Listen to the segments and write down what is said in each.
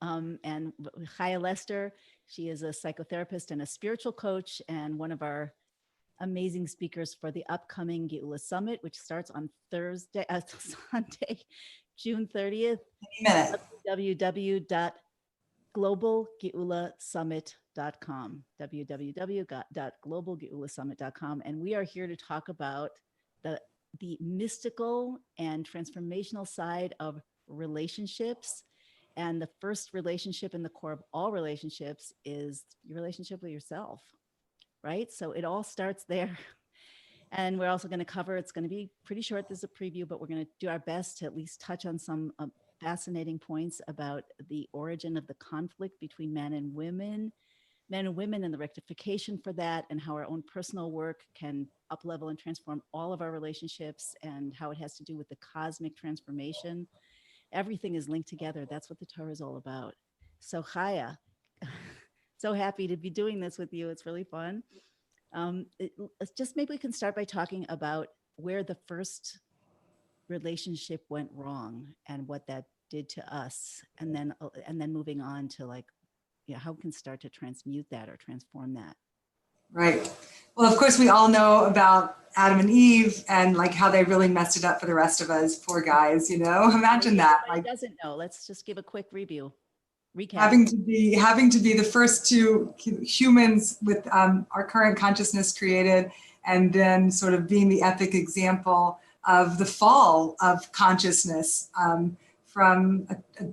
and Chaya Lester. She is a psychotherapist and a spiritual coach, and one of our amazing speakers for the upcoming Geula Summit, which starts on Sunday, June 30th. Minute. www.globalgeulasummit.com. www.globalgeulasummit.com. And we are here to talk about the mystical and transformational side of relationships. And the first relationship in the core of all relationships is your relationship with yourself, right? So it all starts there. And we're also going to cover, it's going to be pretty short, this is a preview, but we're going to do our best to at least touch on some fascinating points about the origin of the conflict between men and women and the rectification for that, and how our own personal work can uplevel and transform all of our relationships, and how it has to do with the cosmic transformation. Everything is linked together. That's what the Torah is all about. So Chaya, so happy to be doing this with you. It's really fun. Let's just maybe we can start by talking about where the first relationship went wrong and what that did to us, and then moving on to like, how we can start to transmute that or transform that. Right. Well, of course, we all know about Adam and Eve and like how they really messed it up for the rest of us, poor guys, imagine that. Like, doesn't know. Let's just give a quick recap. Having to be the first two humans with our current consciousness created, and then sort of being the epic example of the fall of consciousness from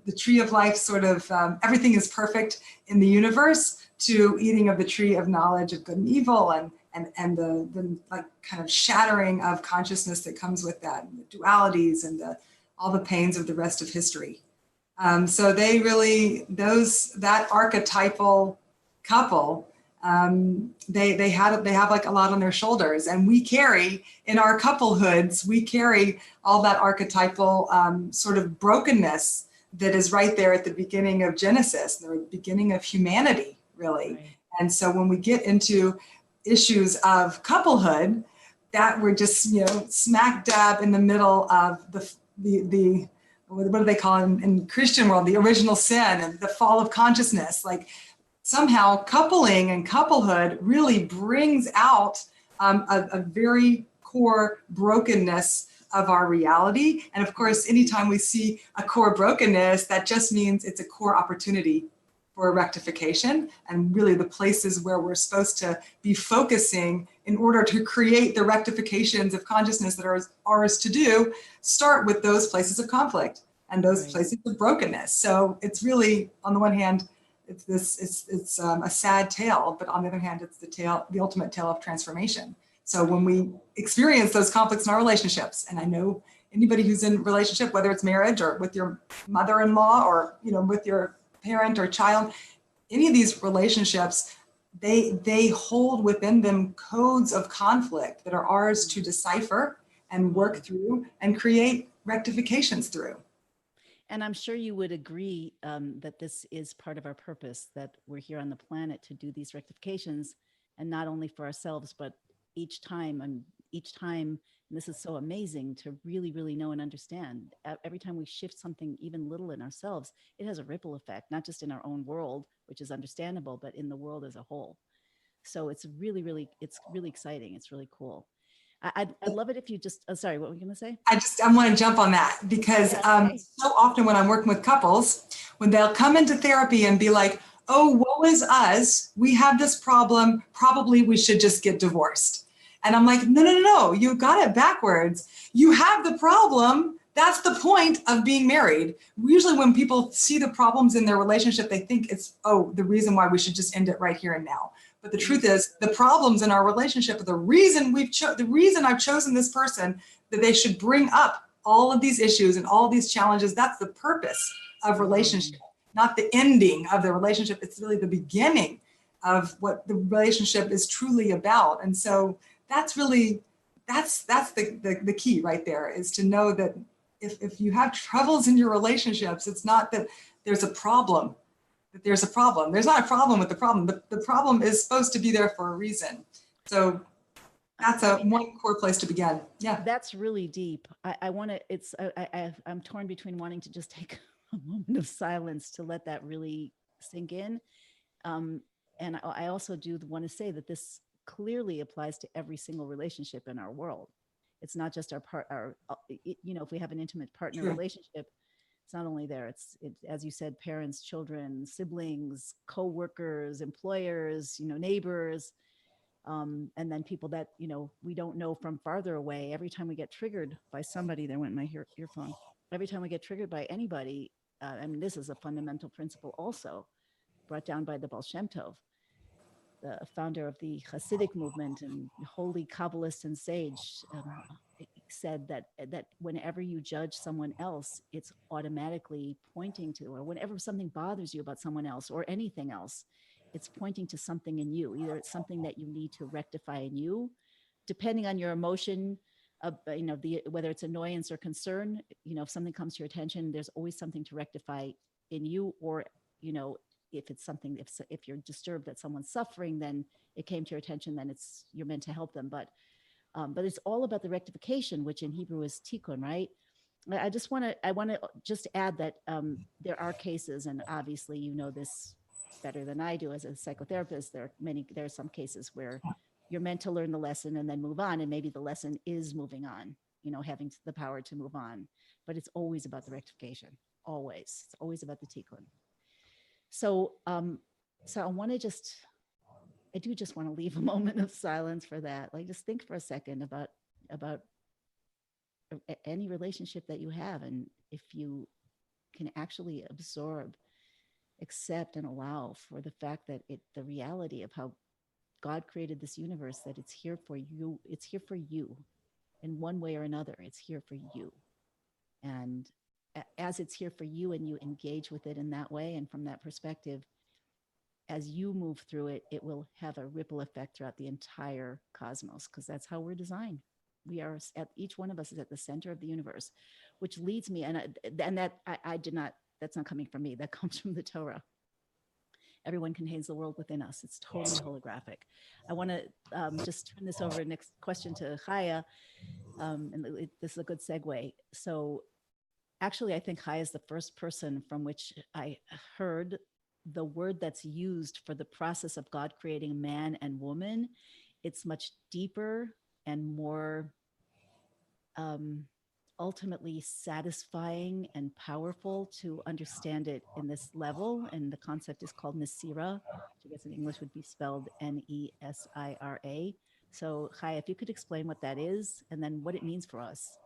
the tree of life, sort of everything is perfect in the universe, to eating of the tree of knowledge of good and evil, and the like kind of shattering of consciousness that comes with that, and the dualities and all the pains of the rest of history. So they really, that archetypal couple, they have like a lot on their shoulders, and we carry in our couplehoods, we carry all that archetypal sort of brokenness that is right there at the beginning of Genesis, the beginning of humanity, really. Right. And so when we get into issues of couplehood, that we're just, smack dab in the middle of the what do they call it in Christian world, the original sin and the fall of consciousness. Like somehow coupling and couplehood really brings out a very core brokenness of our reality. And of course, anytime we see a core brokenness, that just means it's a core opportunity for rectification, and really the places where we're supposed to be focusing in order to create the rectifications of consciousness that are ours to do, start with those places of conflict and those places of brokenness. So it's really, on the one hand, it's a sad tale, but on the other hand, it's the ultimate tale of transformation. So when we experience those conflicts in our relationships, and I know anybody who's in a relationship, whether it's marriage or with your mother-in-law or with your parent or child, any of these relationships, they hold within them codes of conflict that are ours to decipher and work through and create rectifications through. And I'm sure you would agree that this is part of our purpose, that we're here on the planet to do these rectifications, and not only for ourselves, but each time, and this is so amazing to really, really know and understand. Every time we shift something even little in ourselves, it has a ripple effect, not just in our own world, which is understandable, but in the world as a whole. So it's really, really exciting. It's really cool. I'd love it if you just, sorry, what were you going to say? I want to jump on that because so often when I'm working with couples, when they'll come into therapy and be like, oh, woe is us, we have this problem, probably we should just get divorced. And I'm like, no, you got it backwards. You have the problem. That's the point of being married. Usually when people see the problems in their relationship, they think it's, the reason why we should just end it right here and now. But the truth is, the problems in our relationship are the reason I've chosen this person, that they should bring up all of these issues and all these challenges. That's the purpose of relationship, not the ending of the relationship. It's really the beginning of what the relationship is truly about. And so that's really, that's the key right there, is to know that if you have troubles in your relationships, it's not that there's a problem, There's not a problem with the problem, but the problem is supposed to be there for a reason. So that's one core place to begin. Yeah. That's really deep. I'm torn between wanting to just take a moment of silence to let that really sink in. And I also do want to say that this clearly applies to every single relationship in our world. It's not just if we have an intimate partner True. relationship, it's not only there. It's as you said, parents, children, siblings, co-workers, employers, neighbors, and then people that we don't know from farther away. Every time we get triggered by somebody, there went my earphone. Every time we get triggered by anybody, this is a fundamental principle also brought down by the Baal Shem Tov, the founder of the Hasidic movement and holy Kabbalist and sage, said that whenever you judge someone else, it's automatically pointing to, or whenever something bothers you about someone else or anything else, it's pointing to something in you. Either it's something that you need to rectify in you, depending on your emotion, whether it's annoyance or concern. If something comes to your attention, there's always something to rectify in you, or if it's something, if you're disturbed that someone's suffering, then it came to your attention, then you're meant to help them. But it's all about the rectification, which in Hebrew is tikkun, right? I want to just add that there are cases, and obviously you know this better than I do as a psychotherapist. There are some cases where you're meant to learn the lesson and then move on, and maybe the lesson is moving on, having the power to move on. But it's always about the rectification. Always, it's always about the tikkun. So I do just want to leave a moment of silence for that. Like, just think for a second about any relationship that you have, and if you can actually absorb, accept, and allow for the fact that the reality of how God created this universe, that it's here for you. It's here for you in one way or another. It's here for you. And as it's here for you and you engage with it in that way and from that perspective, as you move through it, it will have a ripple effect throughout the entire cosmos, because that's how we're designed. Each one of us is at the center of the universe, which leads me, that's not coming from me. That comes from the Torah. Everyone contains the world within us. It's totally holographic. I want to just turn this over, next question, to Chaya. And this is a good segue. So actually, I think Chaya is the first person from which I heard the word that's used for the process of God creating man and woman. It's much deeper and more ultimately satisfying and powerful to understand it in this level. And the concept is called Nesira, which I guess in English would be spelled Nesira. So Chaya, if you could explain what that is and then what it means for us.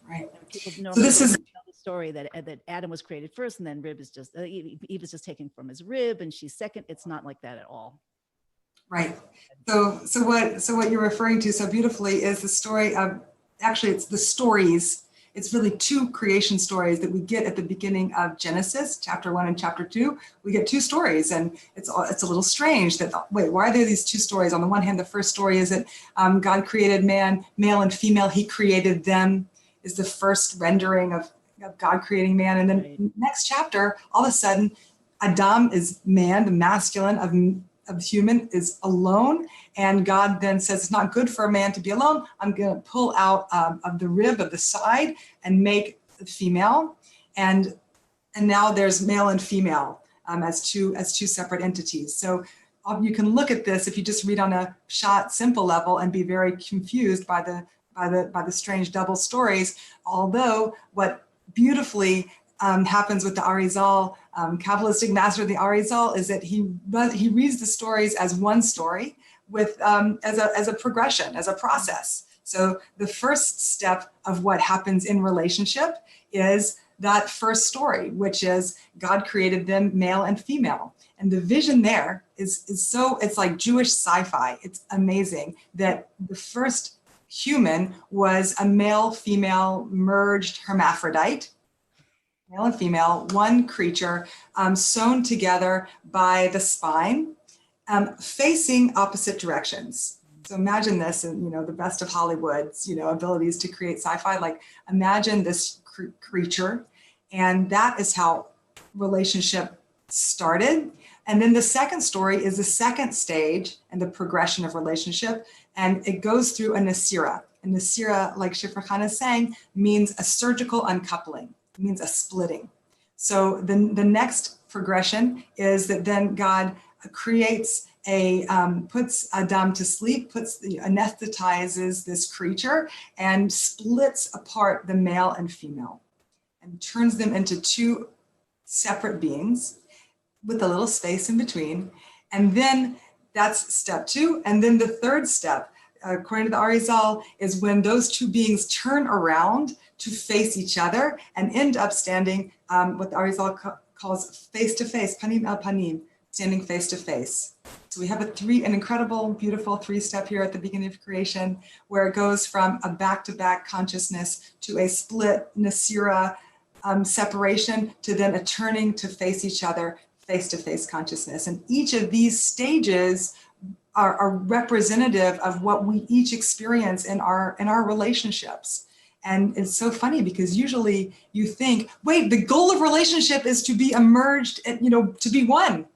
Right. People So normally this is tell the story that Adam was created first, and then Eve is just taken from his rib, and she's second. It's not like that at all. right. So what you're referring to so beautifully is the story of, actually it's the stories. It's really two creation stories that we get at the beginning of Genesis, chapter 1 and chapter 2. We get two stories, and it's a little strange that, wait, why are there these two stories? On the one hand, the first story is that God created man, male and female. He created them, is the first rendering of God creating man. And then Right. Next chapter, all of a sudden, Adam is man, the masculine of human is alone. And God then says, it's not good for a man to be alone. I'm going to pull out of the rib of the side and make the female. And now there's male and female as two separate entities. So you can look at this if you just read on a short, simple level and be very confused by the strange double stories. Although what beautifully happens with the Arizal, Kabbalistic master of the Arizal, is that he reads the stories as one story with as a progression, as a process. So the first step of what happens in relationship is that first story, which is God created them male and female. And the vision there is so, it's like Jewish sci-fi. It's amazing that the first human was a male-female merged hermaphrodite, male and female, one creature sewn together by the spine, facing opposite directions. So imagine this, and the best of Hollywood's abilities to create sci-fi. Like, imagine this creature, and that is how relationship started. And then the second story is the second stage and the progression of relationship, and it goes through a Nesira. And Nesira, like Shifra Khan is saying, means a surgical uncoupling. It means a splitting. So the next progression is that then God creates puts Adam to sleep, anesthetizes this creature and splits apart the male and female and turns them into two separate beings with a little space in between. And then that's step two. And then the third step, according to the Arizal, is when those two beings turn around to face each other and end up standing what the Arizal calls face to face, panim el panim, standing face to face. So we have an incredible, beautiful 3-step here at the beginning of creation, where it goes from a back-to-back consciousness to a split Nasira separation to then a turning to face each other, face-to-face consciousness. And each of these stages are representative of what we each experience in our relationships. And it's so funny because usually you think, wait, the goal of relationship is to be emerged, to be one.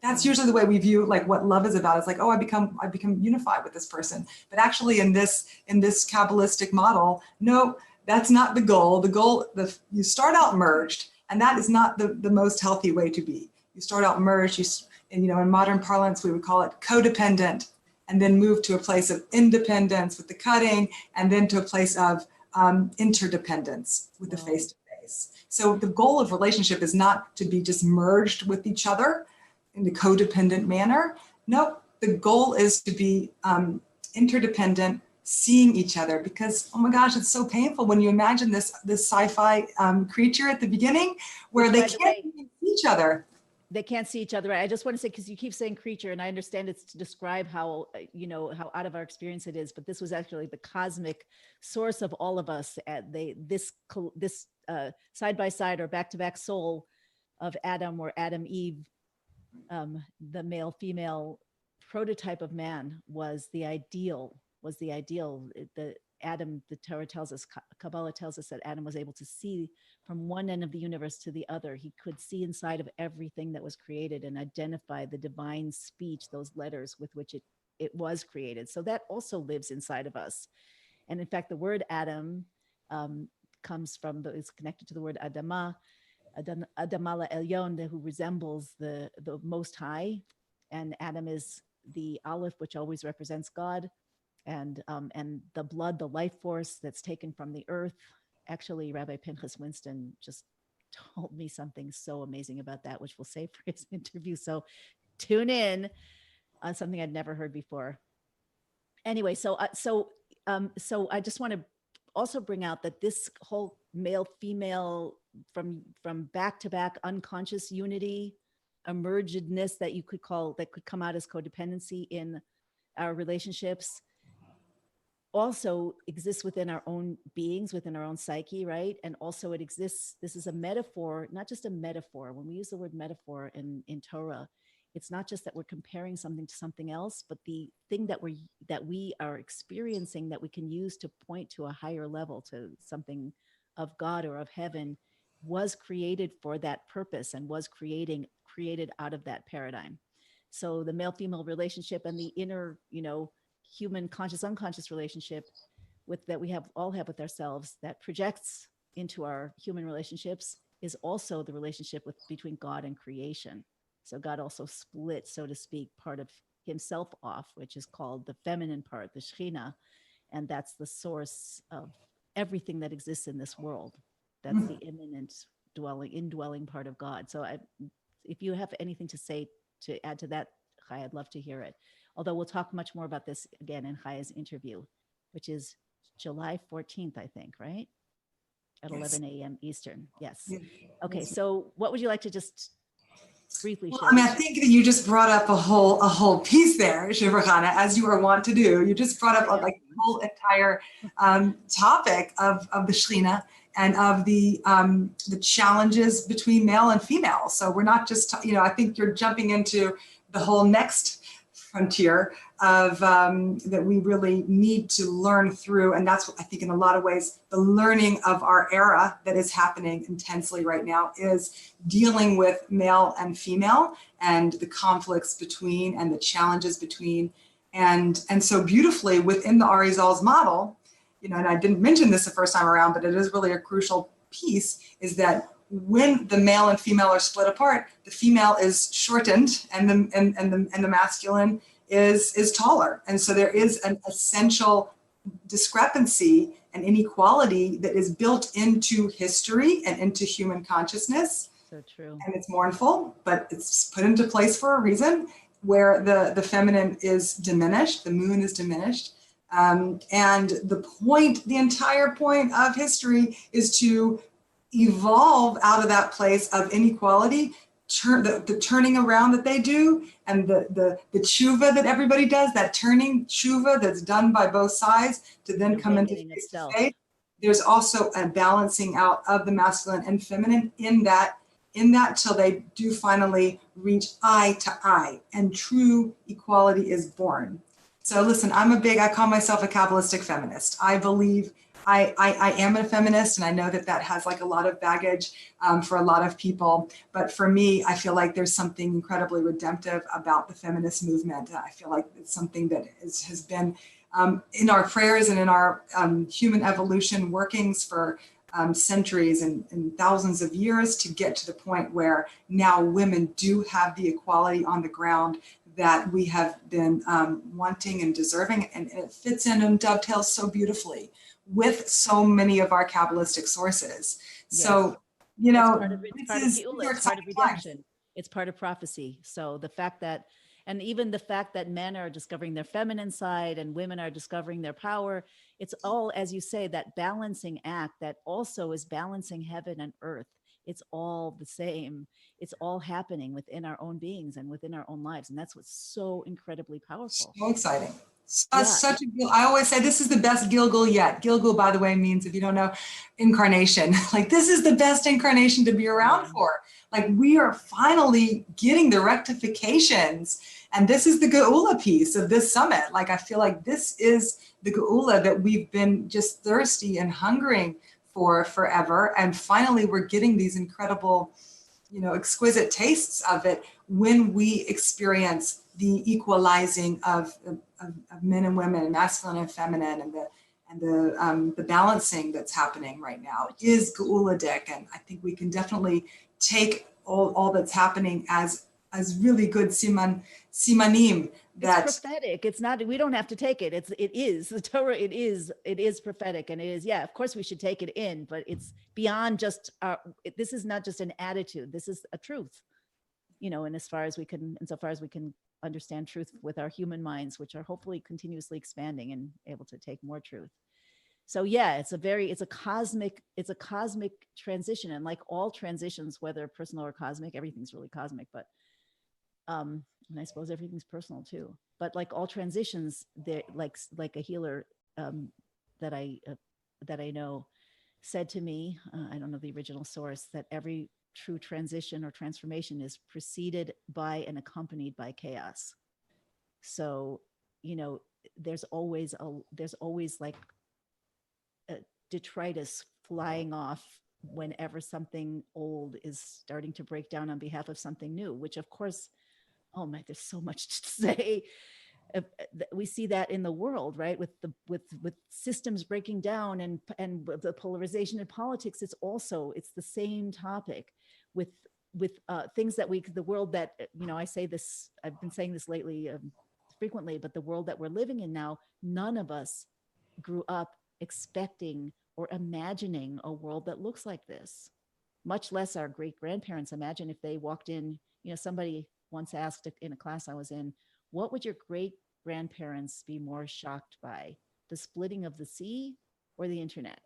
That's usually the way we view like what love is about. It's like, oh, I become unified with this person. But actually in this Kabbalistic model, no, that's not the goal. The goal, you start out merged, and that is not the most healthy way to be. You start out merged, in modern parlance, we would call it codependent, and then move to a place of independence with the cutting, and then to a place of interdependence with the face-to-face. So the goal of relationship is not to be just merged with each other in the codependent manner. No, the goal is to be interdependent, seeing each other, because, oh my gosh, it's so painful when you imagine this sci-fi creature at the beginning where they can't even see each other. They can't see each other. Right? I just want to say, because you keep saying creature, and I understand it's to describe how, how out of our experience it is, but this was actually the cosmic source of all of us. This side by side or back to back soul of Adam or Adam Eve, the male female prototype of man was the ideal. The Adam, the Torah tells us, Kabbalah tells us that Adam was able to see from one end of the universe to the other. He could see inside of everything that was created and identify the divine speech, those letters with which it was created. So that also lives inside of us. And in fact, the word Adam is connected to the word Adama, Adamala Elyon, who resembles the Most High. And Adam is the Aleph, which always represents God. And the blood, the life force that's taken from the earth. Actually, Rabbi Pinchas Winston just told me something so amazing about that, which we'll save for his interview. So tune in on something I'd never heard before. Anyway, so I just want to also bring out that this whole male female from back to back unconscious unity, emergedness that could come out as codependency in our relationships, also exists within our own beings, within our own psyche, right? And also it exists, this is a metaphor, not just a metaphor. When we use the word metaphor in Torah, it's not just that we're comparing something to something else, but the thing that we are experiencing that we can use to point to a higher level, to something of God or of heaven, was created for that purpose and was created out of that paradigm. So the male-female relationship and the inner, human conscious unconscious relationship that we all have with ourselves that projects into our human relationships is also the relationship between God and creation. So God also split, so to speak, part of himself off, which is called the feminine part, the Shekhinah, and that's the source of everything that exists in this world. That's the immanent indwelling part of God. So if you have anything to say to add to that, Chaya, I'd love to hear it. Although we'll talk much more about this again in Chaya's interview, which is July 14th, I think, right? At 11 a.m. Eastern. Yes. Okay. So what would you like to just briefly share? I think that you just brought up a whole piece there, Shifra Hendrie, as you are wont to do. You just brought up the whole entire topic of the Shekhinah and of the challenges between male and female. So we're not just, I think you're jumping into the whole next frontier of that we really need to learn through. And that's what I think in a lot of ways, the learning of our era that is happening intensely right now is dealing with male and female and the conflicts between and the challenges between. And so beautifully within the Arizal's model, and I didn't mention this the first time around, but it is really a crucial piece, is that when the male and female are split apart, the female is shortened and the masculine is taller. And so there is an essential discrepancy and inequality that is built into history and into human consciousness. So true. And it's mournful, but it's put into place for a reason, where the feminine is diminished, the moon is diminished. And the entire point of history is to evolve out of that place of inequality, the turning around that they do, and the tshuva that everybody does, that turning tshuva that's done by both sides to then come into face to face. There's also a balancing out of the masculine and feminine in that till they do finally reach eye to eye and true equality is born. So listen, I call myself a Kabbalistic feminist. I believe I am a feminist, and I know that has like a lot of baggage for a lot of people. But for me, I feel like there's something incredibly redemptive about the feminist movement. I feel like it's something that has been in our prayers and in our human evolution workings for centuries and thousands of years to get to the point where now women do have the equality on the ground that we have been wanting and deserving, and it fits in and dovetails so beautifully with so many of our Kabbalistic sources. Yes. So, it's part of Geula, it's part of redemption, it's part of prophecy. So the fact that, and even the fact that men are discovering their feminine side and women are discovering their power, it's all, as you say, that balancing act that also is balancing heaven and earth. It's all the same. It's all happening within our own beings and within our own lives. And that's what's so incredibly powerful. So exciting. Such a, I always say this is the best Gilgul yet. Gilgul, by the way, means, if you don't know, incarnation. Like, this is the best incarnation to be around for. Like, we are finally getting the rectifications. And this is the Geula piece of this summit. Like, I feel like this is the Geula that we've been just thirsty and hungering for forever. And finally, we're getting these incredible, exquisite tastes of it when we experience the equalizing of men and women, and masculine and feminine, and the balancing that's happening right now is Geuladic. And I think we can definitely take all that's happening as really good simanim. It's prophetic. It's not, we don't have to take it. It is the Torah. It is prophetic. And it is, of course we should take it in, but it's beyond just this is not just an attitude. This is a truth, and insofar as we can understand truth with our human minds, which are hopefully continuously expanding and able to take more truth. So it's a cosmic transition. And like all transitions, whether personal or cosmic, everything's really cosmic, but and I suppose everything's personal too. But like all transitions, they're like a healer that I know said to me, I don't know the original source, that every true transition or transformation is preceded by and accompanied by chaos. So, there's always like a detritus flying off whenever something old is starting to break down on behalf of something new, which of course, oh my, there's so much to say. We see that in the world, right? With systems breaking down and the polarization in politics. It's the same topic with things that the world that, I say this, I've been saying this lately frequently, but the world that we're living in now, none of us grew up expecting or imagining a world that looks like this, much less our great grandparents. Imagine if they walked in, somebody once asked in a class I was in, what would your great grandparents be more shocked by, the splitting of the sea or the internet?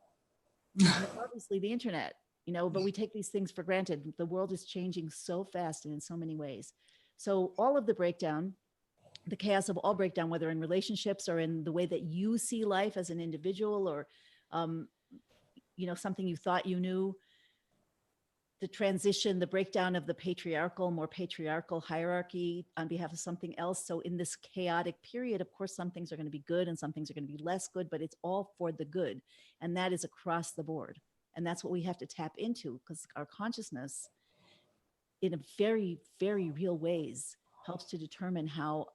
And obviously the internet, but we take these things for granted. The world is changing so fast and in so many ways. So all of the breakdown, the chaos of all breakdown, whether in relationships or in the way that you see life as an individual, or, something you thought you knew, the transition, the breakdown of the more patriarchal hierarchy on behalf of something else. So in this chaotic period, of course, some things are going to be good and some things are going to be less good, but it's all for the good. And that is across the board. And that's what we have to tap into, because our consciousness, in a very, very real ways, helps to determine how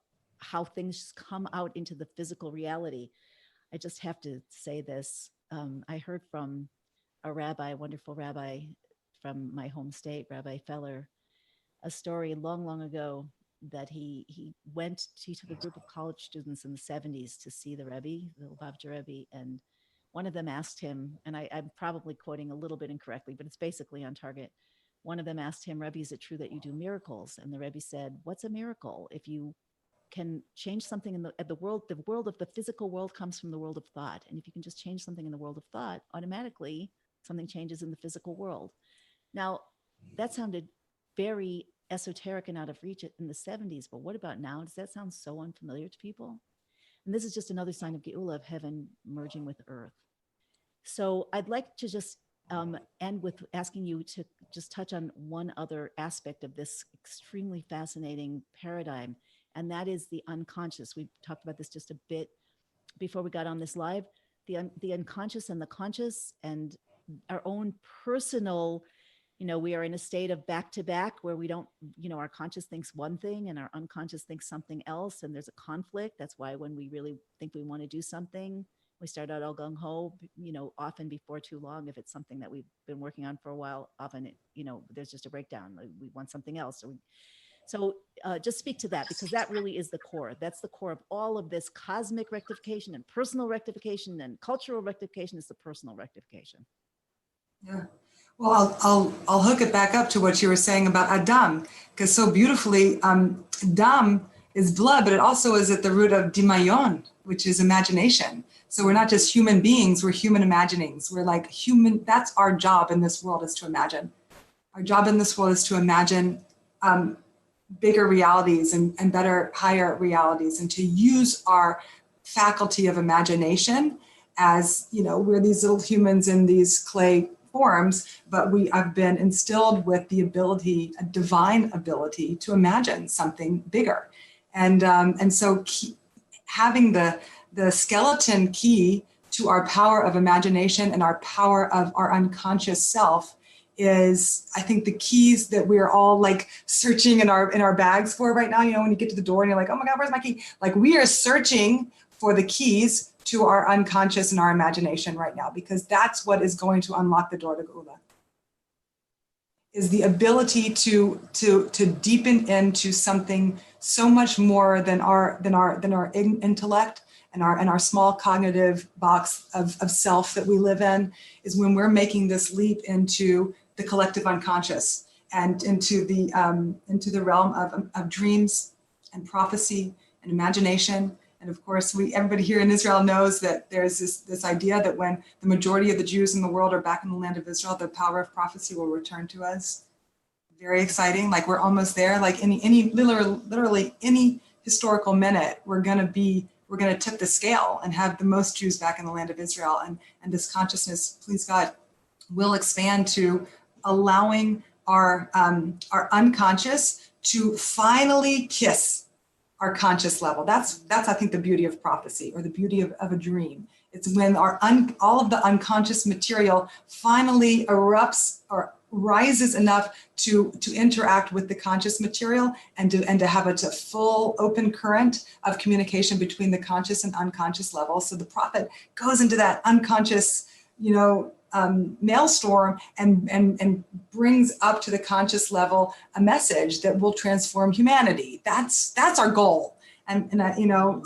things come out into the physical reality. I just have to say this. I heard from a wonderful rabbi, from my home state, Rabbi Feller, a story long, long ago that he took a group of college students in the 70s to see the Rebbe, the Lubavitcher Rebbe, and one of them asked him, and I'm probably quoting a little bit incorrectly, but it's basically on target. One of them asked him, Rebbe, is it true that you do miracles? And the Rebbe said, what's a miracle? If you can change something in the world of the physical world comes from the world of thought. And if you can just change something in the world of thought, automatically something changes in the physical world. Now, that sounded very esoteric and out of reach in the 70s, but what about now? Does that sound so unfamiliar to people? And this is just another sign of Geula, of heaven merging with earth. So I'd like to just end with asking you to just touch on one other aspect of this extremely fascinating paradigm, and that is the unconscious. We talked about this just a bit before we got on this live, the unconscious and the conscious, and our own personal, we are in a state of back to back where we don't, our conscious thinks one thing and our unconscious thinks something else, and there's a conflict. That's why when we really think we want to do something, we start out all gung-ho, often before too long. If it's something that we've been working on for a while, often, there's just a breakdown. We want something else. So just speak to that, because that really is the core. That's the core of all of this cosmic rectification and personal rectification and cultural rectification is the personal rectification. Yeah. Well, I'll hook it back up to what you were saying about Adam, because so beautifully, Dam is blood, but it also is at the root of Dimayon, which is imagination. So we're not just human beings, we're human imaginings. We're like human, that's our job in this world, is to imagine. Our job in this world is to imagine bigger realities and better, higher realities, and to use our faculty of imagination as, we're these little humans in these clay forms, but we have been instilled with the ability, a divine ability, to imagine something bigger. And so having the skeleton key to our power of imagination and our power of our unconscious self is, I think, the keys that we're all like searching in our bags for right now. When you get to the door and you're like, oh my God, where's my key? Like, we are searching for the keys to our unconscious and our imagination right now, because that's what is going to unlock the door to Geula. Is the ability to deepen into something so much more than our intellect and our small cognitive box of self that we live in, is when we're making this leap into the collective unconscious and into the realm of dreams and prophecy and imagination. And of course, everybody here in Israel knows that there's this idea that when the majority of the Jews in the world are back in the land of Israel, the power of prophecy will return to us. Very exciting. Like, we're almost there. Like literally any historical minute, we're going to tip the scale and have the most Jews back in the land of Israel. And this consciousness, please God, will expand to allowing our unconscious to finally kiss our conscious level. That's I think the beauty of prophecy, or the beauty of a dream. It's when all of the unconscious material finally erupts or rises enough to interact with the conscious material and to have a full open current of communication between the conscious and unconscious levels. So the prophet goes into that unconscious, maelstrom and brings up to the conscious level a message that will transform humanity. That's our goal. And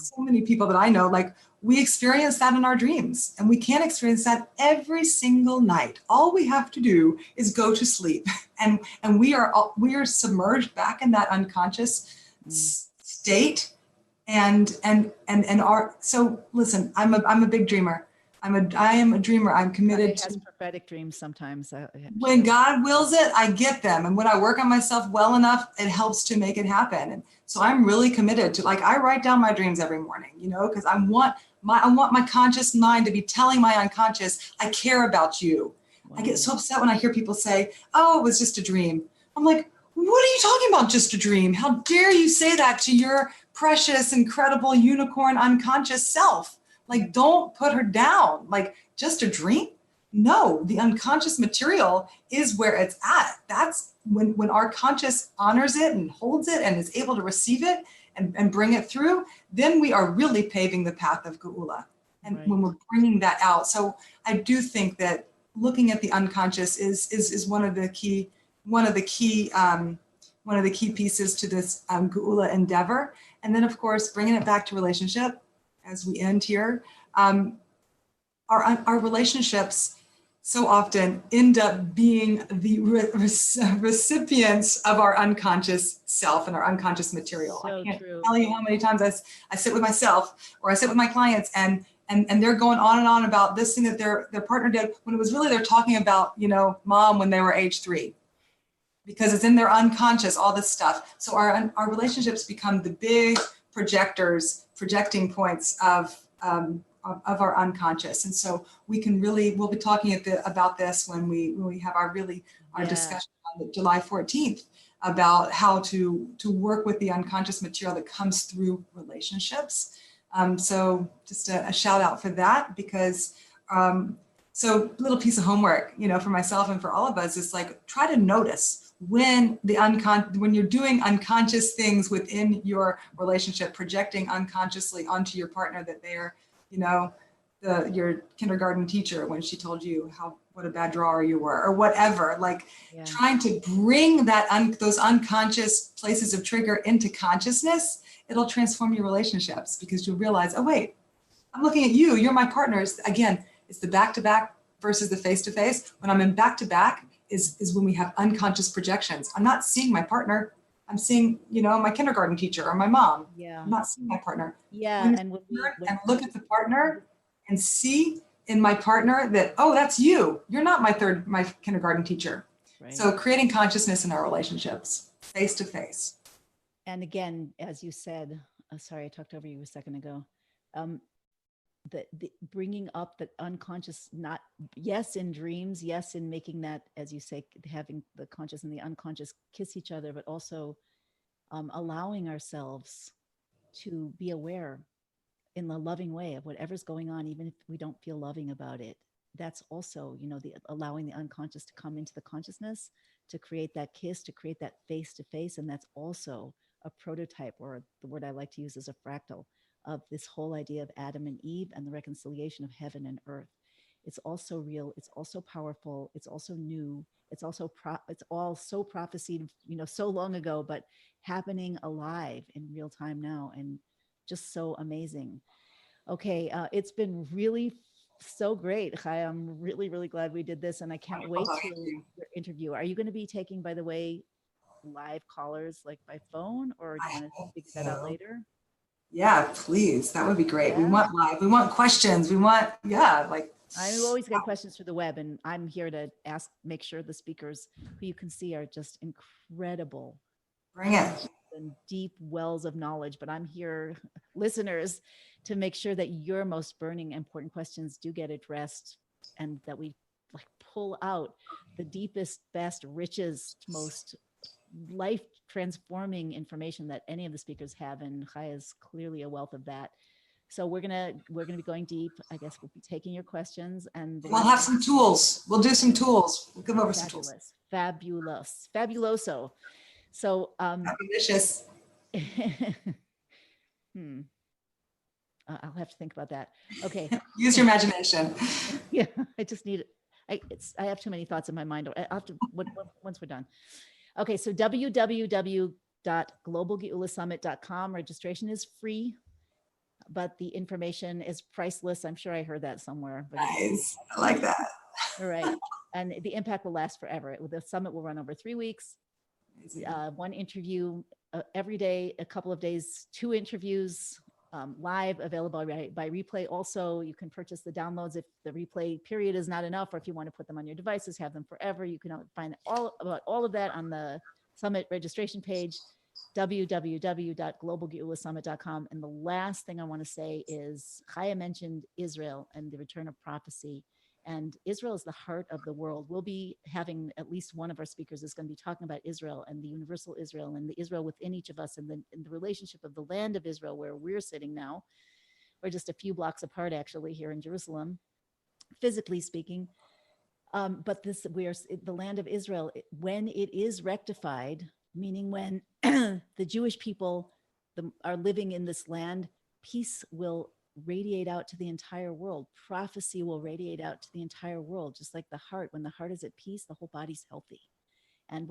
so many people that I know, like, we experience that in our dreams, and we can experience that every single night. All we have to do is go to sleep, and we are submerged back in that unconscious state. And so listen, I'm a big dreamer. I am a dreamer. I'm committed to prophetic dreams sometimes. When God wills it, I get them. And when I work on myself well enough, it helps to make it happen. And so I'm really committed to, like, I write down my dreams every morning, because I want my conscious mind to be telling my unconscious, I care about you. Wow. I get so upset when I hear people say, oh, it was just a dream. I'm like, what are you talking about, just a dream? How dare you say that to your precious, incredible unicorn unconscious self? Like, don't put her down. Like, just a dream? No, the unconscious material is where it's at. That's when our conscious honors it and holds it and is able to receive it and bring it through, then we are really paving the path of Geula. And right. When we're bringing that out. So I do think that looking at the unconscious is one of the key pieces to this Geula endeavor. And then, of course, bringing it back to relationship as we end here. Our relationships so often end up being the recipients of our unconscious self and our unconscious material. So I can't true. tell you how many times I sit with myself or I sit with my clients and they're going on and on about this thing that their partner did when it was really they're talking about, mom when they were age 3. Because it's in their unconscious, all this stuff. So our relationships become the big projecting points of our unconscious. And so we'll be talking about this when we have our discussion on July 14th about how to work with the unconscious material that comes through relationships. So just a shout out for that, because so little piece of homework, for myself and for all of us is like, try to notice when you're doing unconscious things within your relationship, projecting unconsciously onto your partner that they're, your kindergarten teacher when she told you what a bad drawer you were or whatever, trying to bring those unconscious places of trigger into consciousness, it'll transform your relationships because you'll realize, oh wait, I'm looking at you, you're my partners. Again, it's the back-to-back versus the face-to-face. When I'm in back-to-back is when we have unconscious projections. I'm not seeing my partner. I'm seeing, my kindergarten teacher or my mom. Yeah. I'm not seeing my partner. Yeah. And look at the partner and see in my partner that, oh, that's you. You're not my kindergarten teacher. Right. So creating consciousness in our relationships, face-to-face. And again, as you said, sorry, I talked over you a second ago. The bringing up the unconscious, yes, in dreams, yes, in making that, as you say, having the conscious and the unconscious kiss each other, but also allowing ourselves to be aware in the loving way of whatever's going on, even if we don't feel loving about it. That's also, allowing the unconscious to come into the consciousness, to create that kiss, to create that face-to-face. And that's also a prototype, or the word I like to use is a fractal, of this whole idea of Adam and Eve and the reconciliation of heaven and earth. It's also real. It's also powerful. It's also new. It's also it's all so prophesied, so long ago, but happening alive in real time now, and just so amazing. Okay, it's been really so great. Chaya, I'm really, really glad we did this, and I can't wait to your interview. Are you going to be taking, by the way, live callers like by phone, or do you want to figure that out later? Yeah, please. That would be great. Yeah. We want live. We want questions. We want, I always get questions through the web, and I'm here to make sure the speakers who you can see are just incredible. Bring it. And deep wells of knowledge, but I'm here, listeners, to make sure that your most burning, important questions do get addressed, and that we pull out the deepest, best, richest, most life transforming information that any of the speakers have, and Chaya is clearly a wealth of that. So we're gonna be going deep. I guess we'll be taking your questions, and we'll have some tools. We'll do some tools. We'll come over some tools. Fabuloso. So delicious. I'll have to think about that. Okay. Use your imagination. Yeah, I just need I have too many thoughts in my mind. I'll have to once we're done. Okay, so www.globalgeulasummit.com. Registration is free, but the information is priceless. I'm sure I heard that somewhere. But nice. I like that. All right. And the impact will last forever. The summit will run over 3 weeks. One interview every day, a couple of days, 2 interviews live, available by replay. Also, you can purchase the downloads if the replay period is not enough, or if you want to put them on your devices, have them forever. You can find about all of that on the summit registration page, www.globalgeulasummit.com. And the last thing I want to say is Chaya mentioned Israel and the return of prophecy. And Israel is the heart of the world. We'll be having at least one of our speakers is going to be talking about Israel and the universal Israel and the Israel within each of us, and the relationship of the land of Israel, where we're sitting now. We're just a few blocks apart, actually, here in Jerusalem, physically speaking. But the land of Israel, when it is rectified, meaning when the Jewish people are living in this land, peace will radiate out to the entire world. Prophecy will radiate out to the entire world, just like the heart. When the heart is at peace, the whole body's healthy. And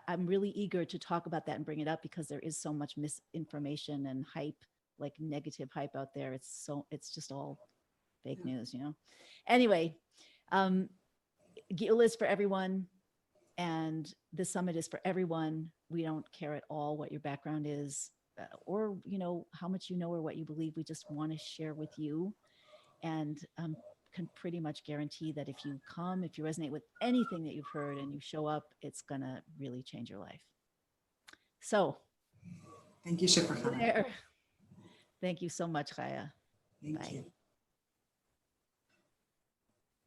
I'm really eager to talk about that and bring it up because there is so much misinformation and hype, like negative hype out there. It's just all fake news, you know? Anyway, Geula is for everyone. And the summit is for everyone. We don't care at all what your background is, or how much you know or what you believe. We just want to share with you, and can pretty much guarantee that if you come, if you resonate with anything that you've heard and you show up, it's gonna really change your life. So thank you, Shifra. Thank you so much, Chaya. Thank Bye. you.